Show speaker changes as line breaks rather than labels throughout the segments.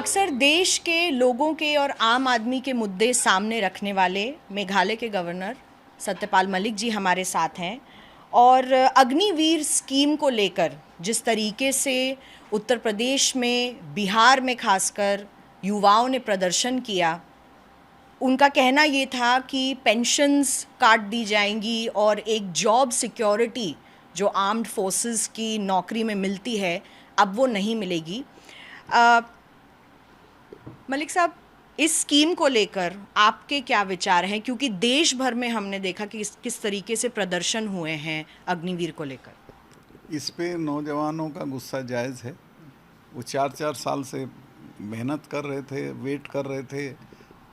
अक्सर देश के लोगों के और आम आदमी के मुद्दे सामने रखने वाले मेघालय के गवर्नर सत्यपाल मलिक जी हमारे साथ हैं और अग्निवीर स्कीम को लेकर जिस तरीके से उत्तर प्रदेश में, बिहार में खासकर युवाओं ने प्रदर्शन किया, उनका कहना ये था कि पेंशन्स काट दी जाएंगी और एक जॉब सिक्योरिटी जो आर्म्ड फोर्सेस की नौकरी में मिलती है अब वो नहीं मिलेगी। मलिक साहब, इस स्कीम को लेकर आपके क्या विचार हैं, क्योंकि देश भर में हमने देखा कि किस तरीके से प्रदर्शन हुए हैं अग्निवीर को लेकर।
इस पे नौजवानों का गुस्सा जायज़ है। वो 4-4 साल से मेहनत कर रहे थे, वेट कर रहे थे।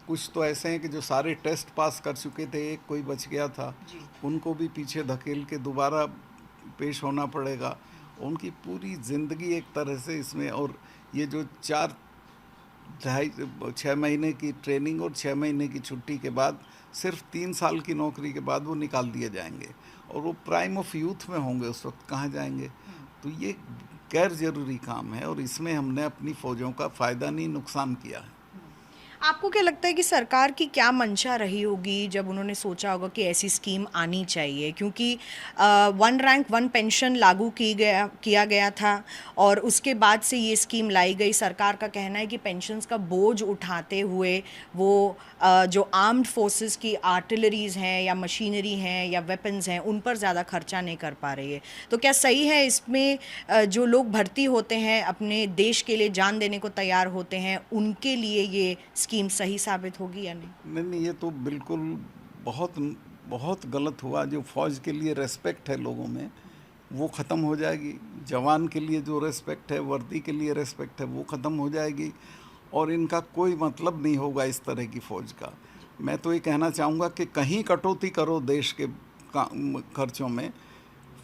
कुछ तो ऐसे हैं कि जो सारे टेस्ट पास कर चुके थे, एक कोई बच गया था, उनको भी पीछे धकेल के दोबारा पेश होना पड़ेगा। उनकी पूरी ज़िंदगी एक तरह से इसमें, और ये जो 6 महीने की ट्रेनिंग और 6 महीने की छुट्टी के बाद सिर्फ 3 साल की नौकरी के बाद वो निकाल दिए जाएंगे और वो प्राइम ऑफ यूथ में होंगे, उस वक्त कहाँ जाएंगे। तो ये गैर ज़रूरी काम है और इसमें हमने अपनी फ़ौजों का फ़ायदा नहीं, नुकसान किया है।
आपको क्या लगता है कि सरकार की क्या मंशा रही होगी जब उन्होंने सोचा होगा कि ऐसी स्कीम आनी चाहिए, क्योंकि वन रैंक वन पेंशन लागू किया गया था और उसके बाद से ये स्कीम लाई गई। सरकार का कहना है कि पेंशन्स का बोझ उठाते हुए वो जो आर्म्ड फोर्सेस की आर्टिलरीज़ हैं या मशीनरी हैं या वेपन्स हैं उन पर ज़्यादा खर्चा नहीं कर पा रही है। तो क्या सही है इसमें जो लोग भर्ती होते हैं, अपने देश के लिए जान देने को तैयार होते हैं, उनके लिए ये स्कीम सही साबित होगी या नहीं?
नहीं, ये तो बिल्कुल बहुत बहुत गलत हुआ। जो फ़ौज के लिए रेस्पेक्ट है लोगों में वो ख़त्म हो जाएगी। जवान के लिए जो रेस्पेक्ट है, वर्दी के लिए रेस्पेक्ट है, वो ख़त्म हो जाएगी और इनका कोई मतलब नहीं होगा इस तरह की फ़ौज का। मैं तो ये कहना चाहूँगा कि कहीं कटौती करो देश के खर्चों में,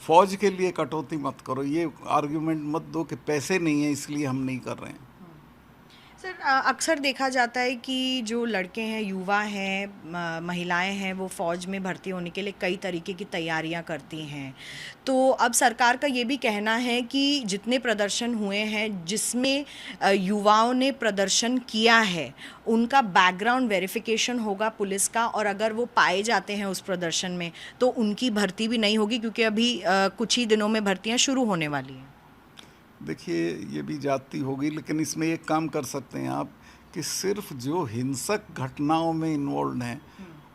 फ़ौज के लिए कटौती मत करो। ये आर्ग्यूमेंट मत दो कि पैसे नहीं हैं इसलिए हम नहीं कर रहे हैं।
सर, अक्सर देखा जाता है कि जो लड़के हैं, युवा हैं, महिलाएं हैं, वो फ़ौज में भर्ती होने के लिए कई तरीके की तैयारियां करती हैं। तो अब सरकार का ये भी कहना है कि जितने प्रदर्शन हुए हैं जिसमें युवाओं ने प्रदर्शन किया है उनका बैकग्राउंड वेरिफिकेशन होगा पुलिस का, और अगर वो पाए जाते हैं उस प्रदर्शन में तो उनकी भर्ती भी नहीं होगी, क्योंकि अभी कुछ ही दिनों में भर्तियाँ शुरू होने वाली हैं।
देखिए, ये भी जाती होगी, लेकिन इसमें एक काम कर सकते हैं आप कि सिर्फ जो हिंसक घटनाओं में इन्वॉल्व हैं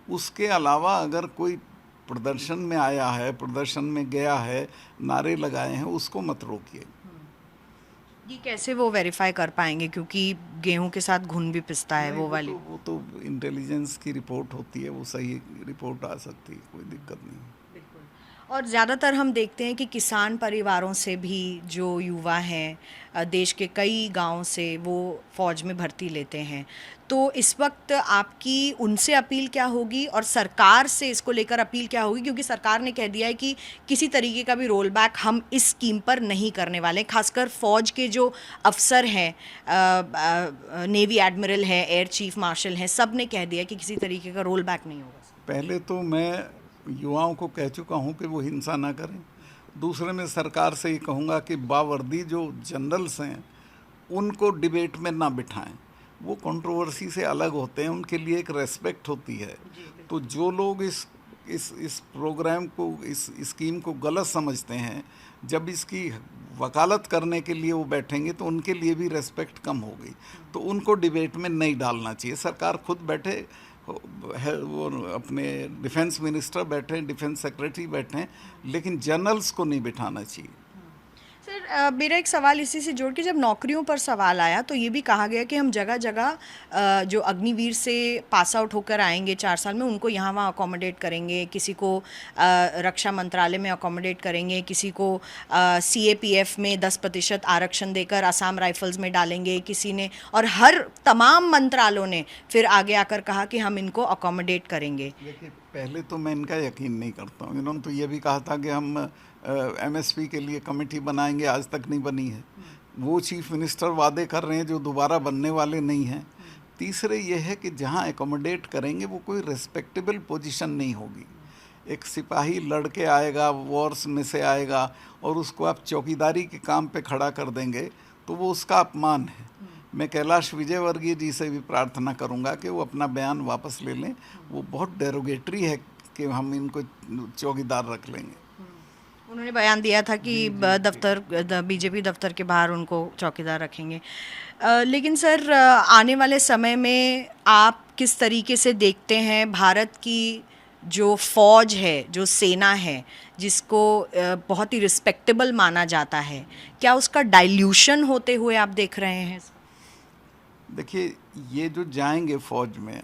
उसके अलावा अगर कोई प्रदर्शन में आया है, प्रदर्शन में गया है, नारे लगाए हैं, उसको मत रोकिए।
ये कैसे वो वेरीफाई कर पाएंगे, क्योंकि गेहूं के साथ घुन भी पिसता है वो वाली?
वो तो इंटेलिजेंस की रिपोर्ट होती है, वो सही रिपोर्ट आ सकती है, कोई दिक्कत नहीं।
और ज़्यादातर हम देखते हैं कि किसान परिवारों से भी जो युवा हैं देश के कई गांवों से वो फ़ौज में भर्ती लेते हैं। तो इस वक्त आपकी उनसे अपील क्या होगी और सरकार से इसको लेकर अपील क्या होगी, क्योंकि सरकार ने कह दिया है कि किसी तरीके का भी रोल बैक हम इस स्कीम पर नहीं करने वाले। खासकर फ़ौज के जो अफसर हैं, नेवी एडमिरल हैं, एयर चीफ मार्शल हैं, सब ने कह दिया कि किसी तरीके का रोल बैक नहीं होगा।
पहले तो मैं युवाओं को कह चुका हूं कि वो हिंसा ना करें। दूसरे में सरकार से ये कहूँगा कि बावर्दी जो जनरल्स हैं उनको डिबेट में ना बिठाएं। वो कंट्रोवर्सी से अलग होते हैं, उनके लिए एक रेस्पेक्ट होती है। तो जो लोग इस प्रोग्राम को, इस स्कीम को गलत समझते हैं, जब इसकी वकालत करने के लिए वो बैठेंगे तो उनके लिए भी रेस्पेक्ट कम होगी। तो उनको डिबेट में नहीं डालना चाहिए। सरकार खुद बैठे है, वो अपने डिफेंस मिनिस्टर बैठे हैं, डिफेंस सेक्रेटरी बैठे हैं, लेकिन जनरल्स को नहीं बिठाना चाहिए।
सर, मेरा एक सवाल इसी से जोड़ के, जब नौकरियों पर सवाल आया तो ये भी कहा गया कि हम जगह जगह जो अग्निवीर से पास आउट होकर आएंगे 4 साल में उनको यहाँ वहाँ अकोमोडेट करेंगे, किसी को रक्षा मंत्रालय में अकोमोडेट करेंगे, किसी को CAPF में 10% आरक्षण देकर असम राइफल्स में डालेंगे, किसी ने, और हर तमाम मंत्रालयों ने फिर आगे आकर कहा कि हम इनको अकोमोडेट करेंगे।
देखिए, पहले तो मैं इनका यकीन नहीं करता हूँ। इन्होंने तो ये भी कहा था कि हम MSP के लिए कमेटी बनाएंगे, आज तक नहीं बनी है। वो चीफ मिनिस्टर वादे कर रहे हैं जो दोबारा बनने वाले नहीं हैं। तीसरे ये है कि जहाँ एकोमोडेट करेंगे वो कोई रिस्पेक्टेबल पोजीशन नहीं होगी। एक सिपाही लड़के आएगा, वॉर्स में से आएगा, और उसको आप चौकीदारी के काम पे खड़ा कर देंगे तो वो उसका अपमान है। मैं कैलाश विजयवर्गीय जी से भी प्रार्थना करूंगा कि वो अपना बयान वापस ले लें। वो बहुत डेरोगेटरी है कि हम इनको चौकीदार रख लेंगे।
उन्होंने बयान दिया था कि बीजेपी दफ्तर के बाहर उनको चौकीदार रखेंगे। लेकिन सर, आने वाले समय में आप किस तरीके से देखते हैं भारत की जो फौज है, जो सेना है, जिसको बहुत ही रिस्पेक्टेबल माना जाता है, क्या उसका डाइल्यूशन होते हुए आप देख रहे हैं?
देखिए, ये जो जाएंगे फौज में,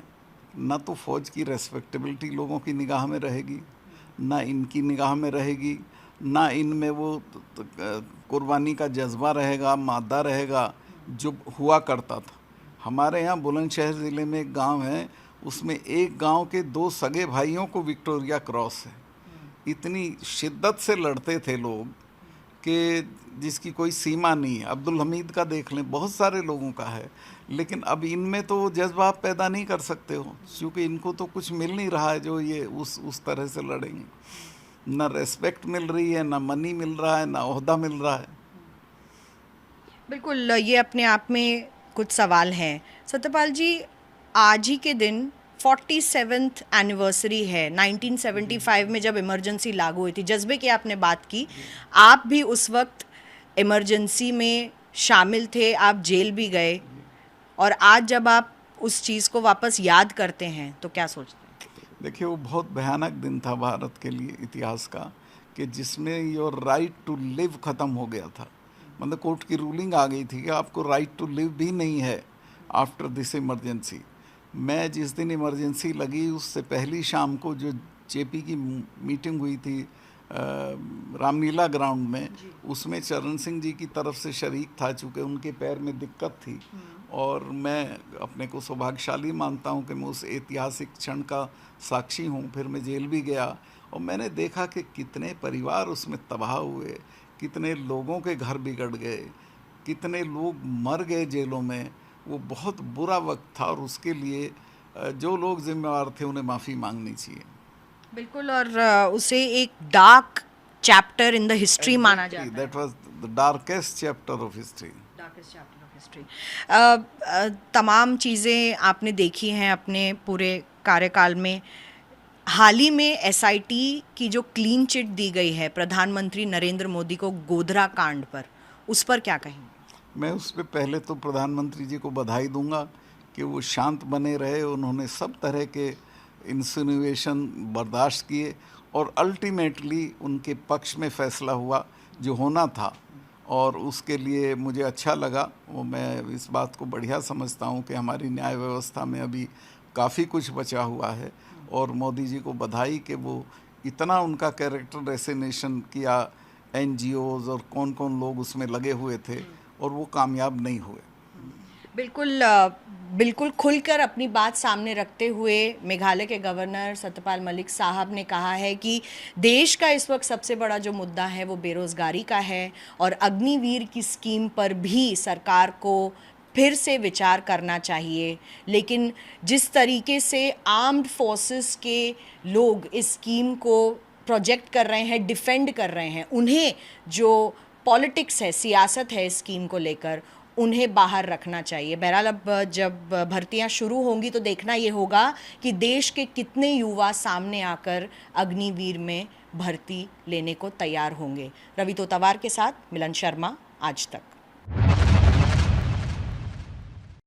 ना तो फौज की रेस्पेक्टेबिलिटी लोगों की निगाह में रहेगी, ना इनकी निगाह में रहेगी, ना इनमें वो कुर्बानी का जज्बा रहेगा, मादा रहेगा जो हुआ करता था। हमारे यहाँ बुलंदशहर ज़िले में एक गांव है, उसमें एक गांव के 2 सगे भाइयों को विक्टोरिया क्रॉस है। इतनी शिद्दत से लड़ते थे लोग कि जिसकी कोई सीमा नहीं है। अब्दुल हमीद का देख लें, बहुत सारे लोगों का है, लेकिन अब इनमें तो वो जज्बा आप पैदा नहीं कर सकते हो, क्योंकि इनको तो कुछ मिल नहीं रहा है जो ये उस तरह से लड़ेंगे। ना रेस्पेक्ट मिल रही है, ना मनी मिल रहा है, ना ओहदा मिल रहा है।
बिल्कुल, ये अपने आप में कुछ सवाल हैं। सत्यपाल जी, आज ही के दिन 47th एनिवर्सरी है 1975 में जब इमरजेंसी लागू हुई थी। जज्बे की आपने बात की, आप भी उस वक्त इमरजेंसी में शामिल थे, आप जेल भी गए, और आज जब आप उस चीज़ को वापस याद करते हैं तो क्या सोचते हैं?
देखिए, वो बहुत भयानक दिन था भारत के लिए, इतिहास का, कि जिसमें योर राइट टू लिव ख़त्म हो गया था। मतलब कोर्ट की रूलिंग आ गई थी कि आपको राइट टू लिव भी नहीं है आफ्टर दिस इमरजेंसी। मैं जिस दिन इमरजेंसी लगी उससे पहली शाम को जो जेपी की मीटिंग हुई थी रामलीला ग्राउंड में, उसमें चरण सिंह जी की तरफ से शरीक था, चूँकि उनके पैर में दिक्कत थी, और मैं अपने को सौभाग्यशाली मानता हूं कि मैं उस ऐतिहासिक क्षण का साक्षी हूं। फिर मैं जेल भी गया और मैंने देखा कि कितने परिवार उसमें तबाह हुए, कितने लोगों के घर बिगड़ गए, कितने लोग मर गए जेलों में। वो बहुत बुरा वक्त था, और उसके लिए जो लोग जिम्मेवार थे उन्हें माफ़ी मांगनी चाहिए।
बिल्कुल, और उसे एक dark chapter in the history माना जाता है।
That was the darkest chapter of history.
तमाम चीज़ें आपने देखी हैं अपने पूरे कार्यकाल में। हाल ही में एसआईटी की जो क्लीन चिट दी गई है प्रधानमंत्री नरेंद्र मोदी को गोधरा कांड पर, उस पर क्या कहेंगे?
मैं उस पर पहले तो प्रधानमंत्री जी को बधाई दूंगा कि वो शांत बने रहे। उन्होंने सब तरह के इंसिनुएशन बर्दाश्त किए, और अल्टीमेटली उनके पक्ष में फैसला हुआ जो होना था, और उसके लिए मुझे अच्छा लगा। वो मैं इस बात को बढ़िया समझता हूँ कि हमारी न्याय व्यवस्था में अभी काफ़ी कुछ बचा हुआ है, और मोदी जी को बधाई कि वो इतना उनका कैरेक्टर एसेसिनेशन किया, एनजीओज़ और कौन कौन लोग उसमें लगे हुए थे, और वो कामयाब नहीं हुए।
बिल्कुल खुलकर अपनी बात सामने रखते हुए मेघालय के गवर्नर सत्यपाल मलिक साहब ने कहा है कि देश का इस वक्त सबसे बड़ा जो मुद्दा है वो बेरोज़गारी का है, और अग्निवीर की स्कीम पर भी सरकार को फिर से विचार करना चाहिए। लेकिन जिस तरीके से आर्म्ड फोर्सेस के लोग इस स्कीम को प्रोजेक्ट कर रहे हैं, डिफेंड कर रहे हैं, उन्हें जो पॉलिटिक्स है, सियासत है इस स्कीम को लेकर, उन्हें बाहर रखना चाहिए। बहरहाल अब जब भर्तियां शुरू होंगी तो देखना ये होगा कि देश के कितने युवा सामने आकर अग्निवीर में भर्ती लेने को तैयार होंगे। रवि तोतावार के साथ मिलन शर्मा, आज तक।